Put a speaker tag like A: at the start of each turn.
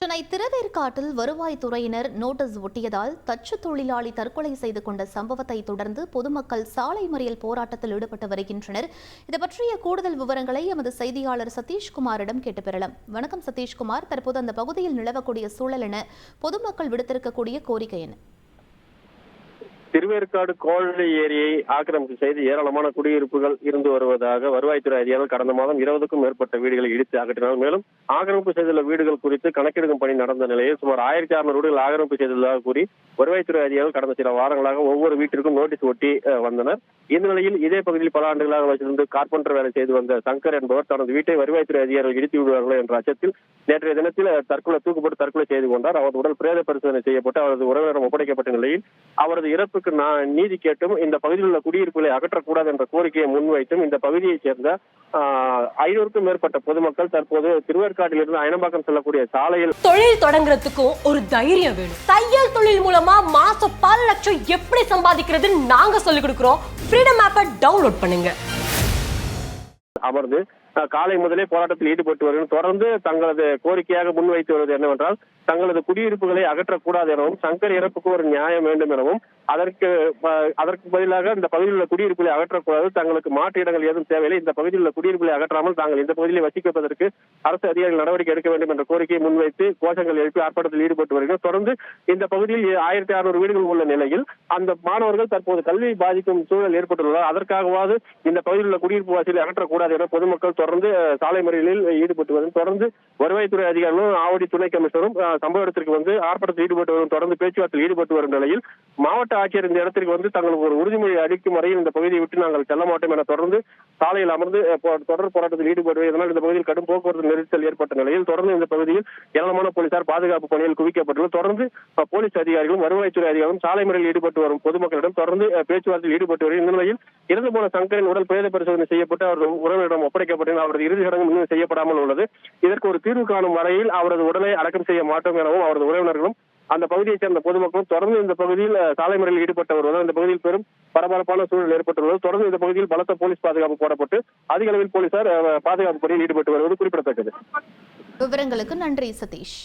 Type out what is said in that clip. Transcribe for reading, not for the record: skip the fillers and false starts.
A: Chennai திருவேற்காட்டில் வருவாய்த்துறையினர் notice ஒட்டியதால் தச்சு தொழிலாளி தற்கொலை செய்து கொண்ட சம்பவத்தை தொடர்ந்து பொதுமக்கள் சாலை மறியல் போராட்டத்தில் ஈடுபட்டு வருகின்றனர். இது பற்றிய கூடுதல் விவரங்களை எமது செய்தியாளர் சதீஷ்குமாரிடம் கேட்டு பெறலாம். வணக்கம் சதீஷ்குமார், தற்போது அந்த பகுதியில் நிலவக்கூடிய சூழல் என, பொதுமக்கள் விடுத்திருக்கக்கூடிய கோரிக்கை என்ன?
B: திருவேற்காடு கோழி ஏரியை ஆக்கிரமிப்பு செய்து ஏராளமான குடியிருப்புகள் இருந்து வருவதாக வருவாய்த்துறை அதிகாரிகள் கடந்த மாதம் 20க்கும் மேற்பட்ட வீடுகளை இடித்து அகற்றினர். மேலும் ஆக்கிரமிப்பு செய்துள்ள வீடுகள் குறித்து கணக்கெடுக்கும் பணி நடந்த நிலையில் சுமார் 1600 வீடுகள் ஆக்கிரமிப்பு செய்துள்ளதாக கூறி வருவாய்த்துறை அதிகாரிகள் கடந்த சில வாரங்களாக ஒவ்வொரு வீட்டிற்கும் நோட்டீஸ் ஒட்டி வந்தனர். இந்த நிலையில் இதே பகுதியில் பல ஆண்டுகளாக வச்சிருந்து கார்பெண்டர் வேலை செய்து வந்த சங்கர் என்பவர் தனது வீட்டை வருவாய்த்துறை அதிகாரிகள் இடித்து விடுவார்களோ என்ற அச்சத்தில் நேற்றைய தினத்தில் தூக்குப்பட்டு தற்கொலை செய்து கொண்டார். அவரது உடல் பிரேத பரிசோதனை செய்யப்பட்டு அவரது உறவினரிடம் ஒப்படைக்கப்பட்ட நிலையில் அவரது இறப்புக்கு நீதி கேட்டும் இந்த பகுதியில் உள்ள குடியிருப்புகளை அகற்றக்கூடாது என்ற கோரிக்கையை முன்வைத்தும் இந்த பகுதியைச் சேர்ந்த 500க்கும் மேற்பட்ட பொதுமக்கள் தற்போது திருவேற்காட்டில் இருந்து அயனம்பாக்கம் செல்லக்கூடிய சாலையில்
C: தொழில் தொடங்குறதுக்கும் ஒரு தைரியம் வேணும். தையல் தொழில் மூலமா மாசம் பல லட்சம் எப்படி சம்பாதிக்கிறதுன்னு நாங்க சொல்லிக் கொடுக்கிறோம். ஃப்ரீடம் ஆப்பை டவுன்லோட் பண்ணுங்க.
B: அமர்ந்து காலை முதலே போராட்டத்தில் ஈடுபட்டு வருகிறது. தொடர்ந்து தங்களது கோரிக்கையாக முன்வைத்து வருவது என்னவென்றால், தங்களது குடியிருப்புகளை அகற்றக்கூடாது எனவும், சங்கர் இறப்புக்கு ஒரு நியாயம் வேண்டும் எனவும், அதற்கு பதிலாக இந்த பகுதியில் உள்ள குடியிருப்புகளை அகற்றக்கூடாது, தங்களுக்கு மாற்று இடங்கள் ஏதும் தேவையில்லை, இந்த பகுதியில் உள்ள குடியிருப்புகளை அகற்றாமல் தாங்கள் இந்த பகுதியில் வசிப்பதற்கு அரசு அதிகாரிகள் நடவடிக்கை எடுக்க வேண்டும் என்ற கோரிக்கையை முன்வைத்து கோஷங்கள் எழுப்பி ஆர்ப்பாட்டத்தில் ஈடுபட்டு வருகிறது. தொடர்ந்து இந்த பகுதியில் 1600 வீடுகள் உள்ள நிலையில் அந்த மாணவர்கள் தற்போது கல்வியை பாதிக்கும் சூழல் ஏற்பட்டுள்ளதால் அதற்காகவாது இந்த பகுதியில் உள்ள குடியிருப்பு வாசிகளை அகற்றக்கூடாது என பொதுமக்கள் தொடர்ந்து சாலை மறியலில் ஈடுபட்டு வரும். தொடர்ந்து வருவாய்த்துறை அதிகாரிகளும் ஆவடி துணை கமிஷனரும் சம்பவ இடத்திற்கு வந்து ஆர்ப்பாட்டத்தில் ஈடுபட்டு வரும். தொடர்ந்து பேச்சுவார்த்தையில் ஈடுபட்டு வரும் நிலையில் மாவட்ட ஆட்சியர் இந்த இடத்திற்கு வந்து தங்களுக்கு ஒரு உறுதிமொழி அளிக்கும் வரையில் இந்த பகுதியை விட்டு நாங்கள் செல்ல மாட்டோம் என தொடர்ந்து சாலையில் அமர்ந்து தொடர் போராட்டத்தில் ஈடுபடுவது. இதனால் இந்த பகுதியில் கடும் போக்குவரத்து நெரிசல் ஏற்பட்ட நிலையில் தொடர்ந்து இந்த பகுதியில் ஏராளமான போலீசார் பாதுகாப்பு பணியில் குவிக்கப்பட்டுள்ளது. தொடர்ந்து போலீஸ் அதிகாரிகளும் வருவாய்த்துறை அதிகாரிகளும் சாலை மறியலில் ஈடுபட்டு வரும் பொதுமக்களிடம் தொடர்ந்து பேச்சுவார்த்தையில் ஈடுபட்டு வரும். இந்த நிலையில் இறந்து போன சங்கரின் உடல் பிரேத பரிசோதனை செய்யப்பட்டு அவரது உறவினரிடம் ஒப்படைக்கப்பட்டு அவரது இறுதி சடங்கு இன்னும் செய்யப்படாமல் உள்ளது. இதற்கு ஒரு தீர்வு காணும் வரையில் அவரது உடலை அடக்கம் செய்ய மாட்டோம் எனவும் அவரது உறவினர்களும் அந்த பகுதியைச் சேர்ந்த பொதுமக்களும் தொடர்ந்து இந்த பகுதியில் சாலை மறியலில் ஈடுபட்டு வருவதால் இந்த பகுதியில் பெரும் பரபரப்பான சூழல் ஏற்பட்டுள்ளது. தொடர்ந்து இந்த பகுதியில் பலத்த போலீஸ் பாதுகாப்பு போடப்பட்டு அதிக அளவில் போலீசார் பாதுகாப்பு பணியில் ஈடுபட்டு வருவது குறிப்பிடத்தக்கது.
A: விவரங்களுக்கு நன்றி சதீஷ்.